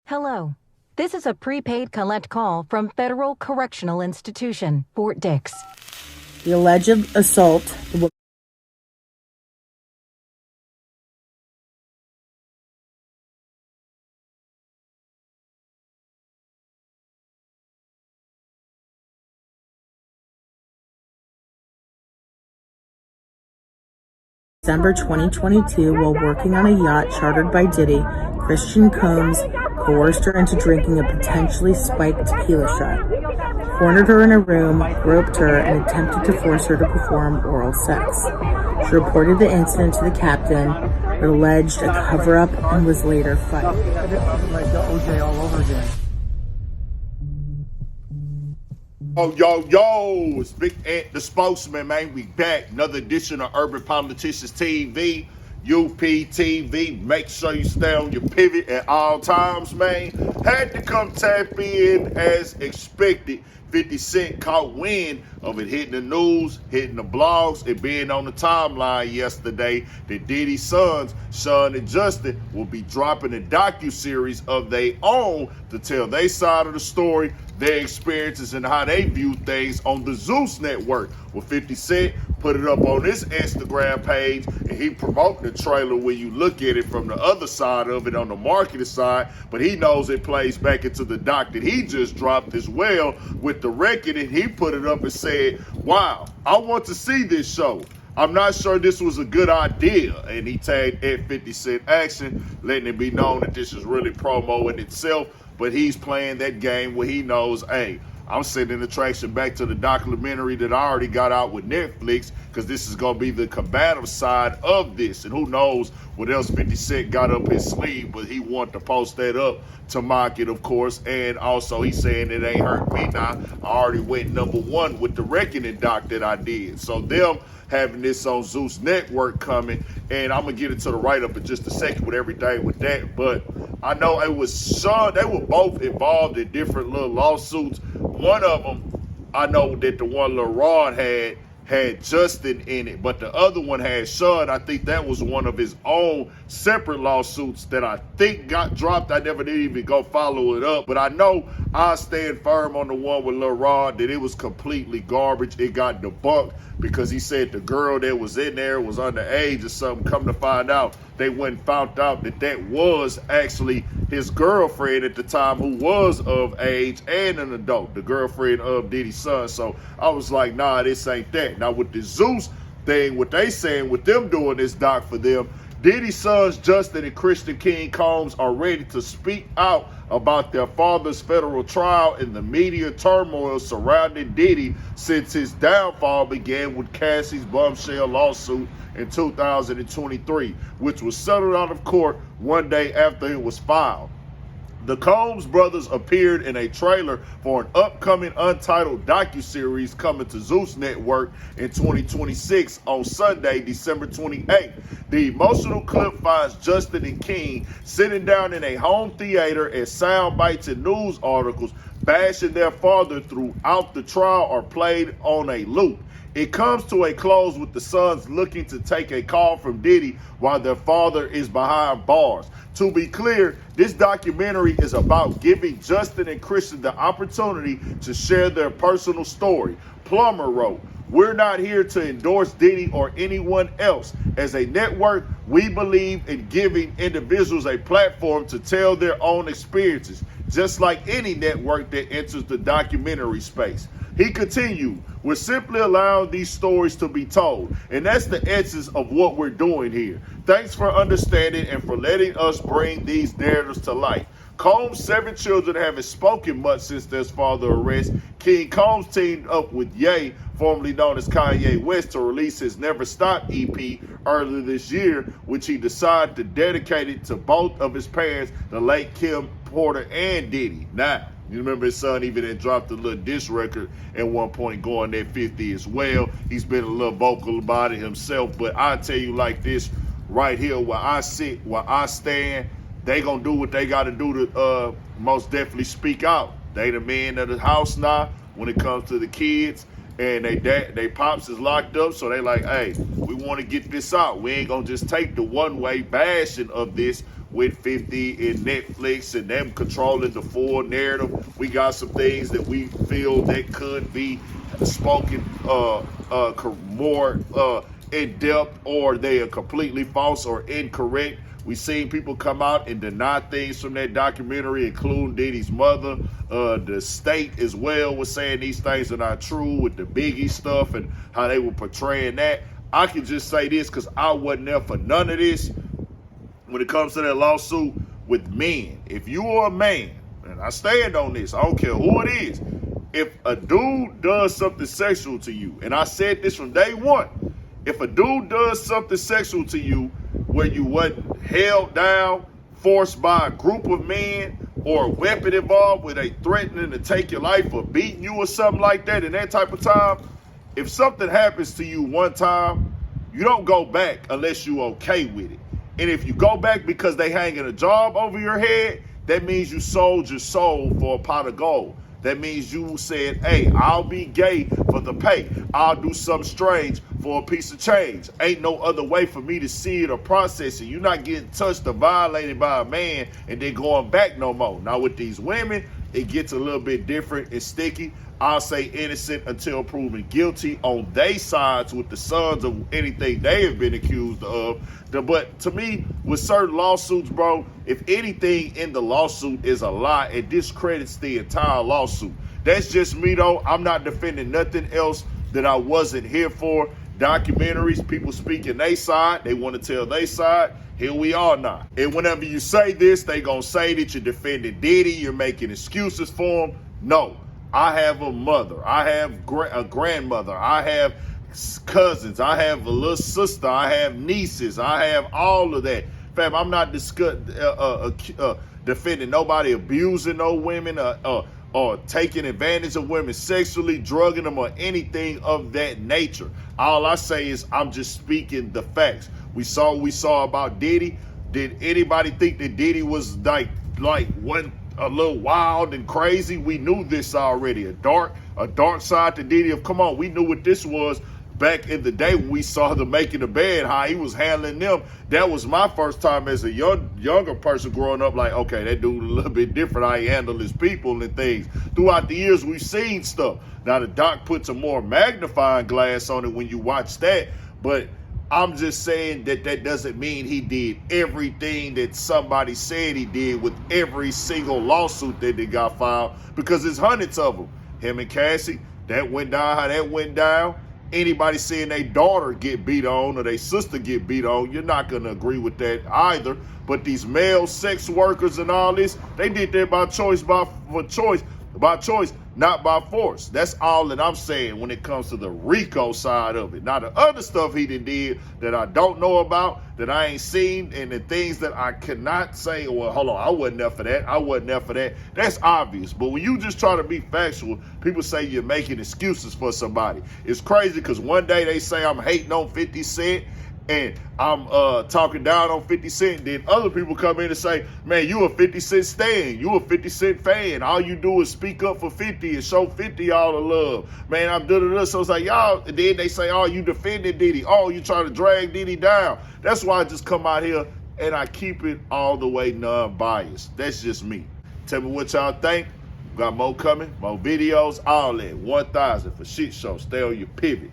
Hello. This is a prepaid collect call from Federal Correctional Institution, Fort Dix. The alleged assault December 2022 while working on a yacht chartered by Diddy. Christian Combs coerced her into drinking a potentially spiked tequila shot, cornered her in a room, groped her, and attempted to force her to perform oral sex. She reported the incident to the captain, but alleged a cover-up and was later fired. Like the OJ all over again. Oh, yo, it's Big Ant, the spokesman, man. We back. Another edition of Urban Politicians TV, UPTV. Make sure you stay on your pivot at all times, man. Had to come tap in as expected. 50 Cent caught wind of it hitting the news, hitting the blogs, it being on the timeline yesterday that Diddy's sons, Sean and Justin, will be dropping a docuseries of their own to tell their side of the story, their experiences, and how they view things on the Zeus network. Well, 50 Cent put it up on his Instagram page, and he promoted the trailer when you look at it from the other side of it on the marketing side, but he knows it plays back into the doc that he just dropped as well with the record, and he put it up and said, wow, I want to see this show. I'm not sure this was a good idea. And he tagged at 50 Cent Action, letting it be known that this is really promo in itself, but he's playing that game where he knows, hey, I'm sending the traction back to the documentary that I already got out with Netflix, because this is going to be the combative side of this. And who knows what else 50 Cent got up his sleeve, but he wanted to post that up to mock it, of course. And also he's saying it ain't hurt me now. I already went #1 with the Reckoning doc that I did. So them having this on Zeus Network coming, and I'm going to get into the write-up in just a second with everything with that. But I know it was Sean, they were both involved in different little lawsuits. One of them, I know that the one Lil Rod had Justin in it, but the other one had Sean. I think that was one of his own separate lawsuits that I think got dropped. I never did even go follow it up, but I know I stand firm on the one with Lil Rod that it was completely garbage. It got debunked because he said the girl that was in there was underage or something. Come to find out, they went and found out that that was actually his girlfriend at the time, who was of age and an adult, the girlfriend of Diddy's son. So I was like, nah, this ain't that. Now with the Zeus thing, what they saying with them doing this doc for them, Diddy's sons, Justin and Christian King Combs, are ready to speak out about their father's federal trial and the media turmoil surrounding Diddy since his downfall began with Cassie's bombshell lawsuit in 2023, which was settled out of court one day after it was filed. The Combs brothers appeared in a trailer for an upcoming untitled docuseries coming to Zeus Network in 2026 on Sunday, December 28th. The emotional clip finds Justin and King sitting down in a home theater as sound bites and news articles bashing their father throughout the trial are played on a loop. It comes to a close with the sons looking to take a call from Diddy while their father is behind bars. To be clear, this documentary is about giving Justin and Christian the opportunity to share their personal story. Plummer wrote, "We're not here to endorse Diddy or anyone else. As a network, we believe in giving individuals a platform to tell their own experiences, just like any network that enters the documentary space." He continued, "We're simply allowing these stories to be told, and that's the essence of what we're doing here. Thanks for understanding and for letting us bring these narratives to light." Combs' 7 children haven't spoken much since their father's arrest. King Combs teamed up with Ye, formerly known as Kanye West, to release his Never Stop EP earlier this year, which he decided to dedicate it to both of his parents, the late Kim Porter and Diddy. Now, you remember his son even had dropped a little diss record at one point going at 50 as well. He's been a little vocal about it himself, but I tell you like this, right here where I sit, where I stand, they gonna do what they gotta do to most definitely speak out. They the men of the house now when it comes to the kids, and they pops is locked up, so they like, hey, we want to get this out. We ain't gonna just take the one-way bashing of this. with 50 and Netflix and them controlling the full narrative. We got some things that we feel that could be spoken more in depth, or they are completely false or incorrect. We seen people come out and deny things from that documentary, including Diddy's mother. The state as well was saying these things are not true with the Biggie stuff and how they were portraying that. I can just say this because I wasn't there for none of this when it comes to that lawsuit with men. If you are a man, and I stand on this, I don't care who it is, if a dude does something sexual to you, and I said this from day one, if a dude does something sexual to you where you wasn't held down, forced by a group of men, or a weapon involved where they threatening to take your life or beating you or something like that in that type of time, if something happens to you one time, you don't go back unless you okay with it. And if you go back because they hanging a job over your head, that means you sold your soul for a pot of gold. That means you said, hey, I'll be gay for the pay. I'll do something strange for a piece of change. Ain't no other way for me to see it or process it. You're not getting touched or violated by a man and then going back no more. Now with these women, it gets a little bit different and sticky. I'll say innocent until proven guilty on their sides with the sons of anything they have been accused of. But to me, with certain lawsuits, bro, if anything in the lawsuit is a lie, it discredits the entire lawsuit. That's just me, though. I'm not defending nothing else that I wasn't here for. Documentaries, people speaking their side. They want to tell their side. Here we are now. And whenever you say this, they going to say that you're defending Diddy, you're making excuses for him. No. I have a mother, I have a grandmother, I have cousins, I have a little sister, I have nieces, I have all of that. Fam, I'm not defending nobody abusing no women or taking advantage of women sexually, drugging them, or anything of that nature. All I say is I'm just speaking the facts. We saw about Diddy. Did anybody think that Diddy was like one a little wild and crazy? We knew this already. A dark side to Diddy of, come on, we knew what this was back in the day when we saw the Making the Bed, how he was handling them. That was my first time as a younger person growing up, like, okay, that dude a little bit different, how he handled his people and things. Throughout the years, we've seen stuff. Now, the doc puts a more magnifying glass on it when you watch that, but I'm just saying that doesn't mean he did everything that somebody said he did with every single lawsuit that they got filed, because there's hundreds of them. Him and Cassie, that went down how that went down. Anybody seeing their daughter get beat on or their sister get beat on, you're not going to agree with that either. But these male sex workers and all this, they did that by choice, not by force. That's all that I'm saying when it comes to the RICO side of it. Now, the other stuff he did that I don't know about, that I ain't seen, and the things that I cannot say, well, hold on, I wasn't there for that. That's obvious. But when you just try to be factual, people say you're making excuses for somebody. It's crazy because one day they say I'm hating on 50 Cent, and I'm talking down on 50 Cent. Then other people come in and say, man, you a 50 Cent stan. You a 50 Cent fan. All you do is speak up for 50 and show 50 all the love. Man, I'm da-da-da. So it's like, y'all, and then they say, oh, you defended Diddy. Oh, you trying to drag Diddy down. That's why I just come out here and I keep it all the way non-biased. That's just me. Tell me what y'all think. Got more coming, more videos, all that. 1,000 for shit show. Stay on your pivot.